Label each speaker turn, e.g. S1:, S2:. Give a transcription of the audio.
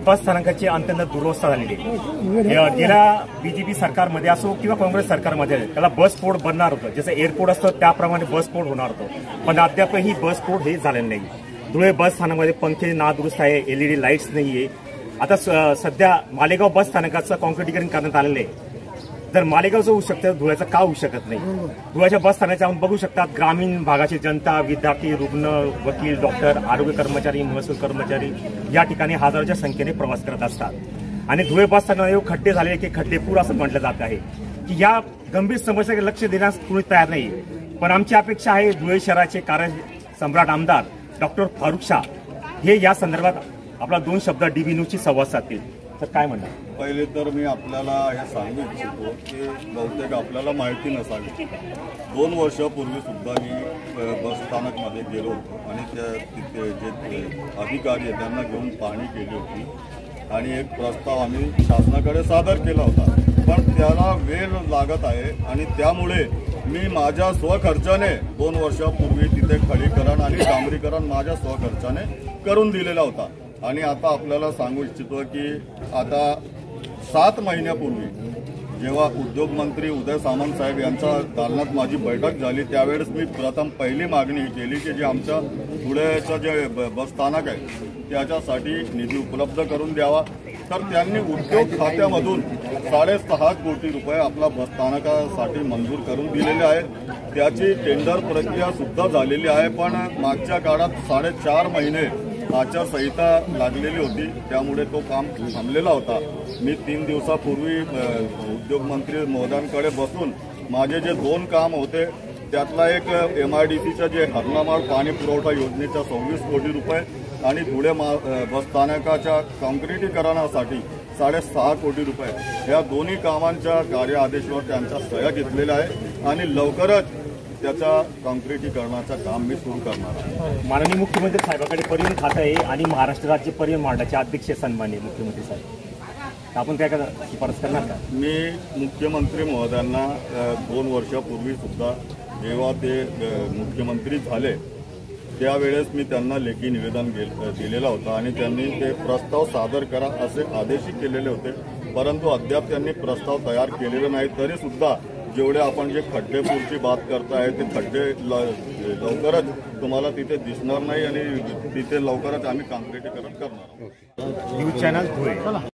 S1: बस स्थानकाची अत्यंत दुरवस्था झालेली आहे। गेल्या बीजेपी सरकारमध्ये असो किंवा काँग्रेस सरकारमध्ये त्याला बस पोर्ट बनणार होतं, जसं एअरपोर्ट असतं त्याप्रमाणे बस पोर्ट होणार होतं, पण अद्यापही बस पोर्ट हे झालेलं नाही। धुळे बस स्थानकामध्ये पंखे नादुरुस्त आहे, LED लाईट्स नाहीये। आता सध्या मालेगाव बस स्थानकाचं कॉन्क्रिटीकरण करण्यात आलेलं आहे। जर मालेगावचं होऊ शकतं, धुळ्याचं का होऊ शकत नाही? धुळ्याच्या बस स्थानकाच्या आपण बघू शकतात, ग्रामीण भागाची जनता, विद्यार्थी, रुग्ण, वकील, डॉक्टर, आरोग्य कर्मचारी, महसूल कर्मचारी या ठिकाणी हजारोच्या संख्येने प्रवास करत असतात। आणि धुळे बस स्थानकामध्ये खड्डे झाले की खड्डेपूर असं म्हटलं जात आहे की या गंभीर समस्येकडे लक्ष देण्यास कोणी तयार नाही। पण आमची अपेक्षा आहे धुळे शहराचे सम्राट आमदार डॉक्टर फारुख शाह हे या संदर्भात आपला 2 शब्द DB न्यूजशी संवाद साधतील। तर काय म्हणणार?
S2: पहिले तर मी आपल्याला हे सांगू इच्छितो की बहुतेक आपल्याला माहिती नसावी, 2 वर्षापूर्वी सुद्धा मी बस स्थानकमध्ये गेलो होतो आणि तिथे जे अधिकारी आहेत त्यांना घेऊन पाहणी केली होती आणि एक प्रस्ताव आम्ही शासनाकडे सादर केला होता, पण त्याला वेळ लागत आहे आणि त्यामुळे मी माझ्या स्वखर्चाने 2 वर्षापूर्वी तिथे खडीकरण आणि डांबरीकरण माझ्या स्वखर्चाने करून दिलेला होता। आणि आता आपल्याला सांगू इच्छितो की आता 7 महिन्यापूर्वी जेव्हा उद्योग मंत्री उदय सामंत साहेब यांच्या दालनात माझी बैठक झाली, त्यावेळेस मी प्रथम पहिली मागणी केली की जे आमच्या धुळ्याचं जे बस स्थानक आहे त्याच्यासाठी निधी उपलब्ध करून द्यावा। तर त्यांनी उद्योग खात्यामधून 6.5 कोटी रुपये आपला बस स्थानकासाठी मंजूर करून दिलेले आहेत। त्याची टेंडर प्रक्रिया सुद्धा झालेली आहे, पण मागच्या काळात 4.5 महिने आचारसंहिता लागलेली होती, त्यामुळे तो काम थांबलेला होता। मी 3 दिवसापूर्वी उद्योग मंत्री महोदयांकडे बसून माझे जे 2 काम होते त्यातला एक MIDCच्या जे हरणामाळ पाणी पुरवठा योजनेच्या 26 कोटी रुपये आणि धुळे बस स्थानकाच्या काँक्रिटीकरणासाठी 6.5 कोटी रुपये या दोन्ही कामांच्या कार्य आदेशावर त्यांच्या सह्या घेतलेल्या आहे आणि लवकरच त्याच्या काँक्रिटीकरणाचं काम मी सुरू करणार आहे।
S1: माननीय मुख्यमंत्री साहेबांकडे परिवहन खातं आहे आणि महाराष्ट्र राज्य परिवहन मंडळाचे अध्यक्ष सन्माननीय मुख्यमंत्री साहेब, आपण काय शिफारस करणार का?
S2: मी मुख्यमंत्री महोदयांना 2 वर्षापूर्वी सुद्धा जेव्हा ते मुख्यमंत्री झाले त्यावेळेस मी त्यांना लेखी निवेदन दिलेला होता आणि त्यांनी ते प्रस्ताव सादर करा असे आदेश केलेले होते, परंतु अद्याप त्यांनी प्रस्ताव तयार केलेले नाही। तरी सुद्धा जेवढे आपण जे खड्डेपूरची बात करताय ते खड्डे लवकरच तुम्हाला तिथे दिसणार नाही आणि तिथे लवकरच आम्ही काँक्रिटीकरण करणार।
S1: News channel Dhule.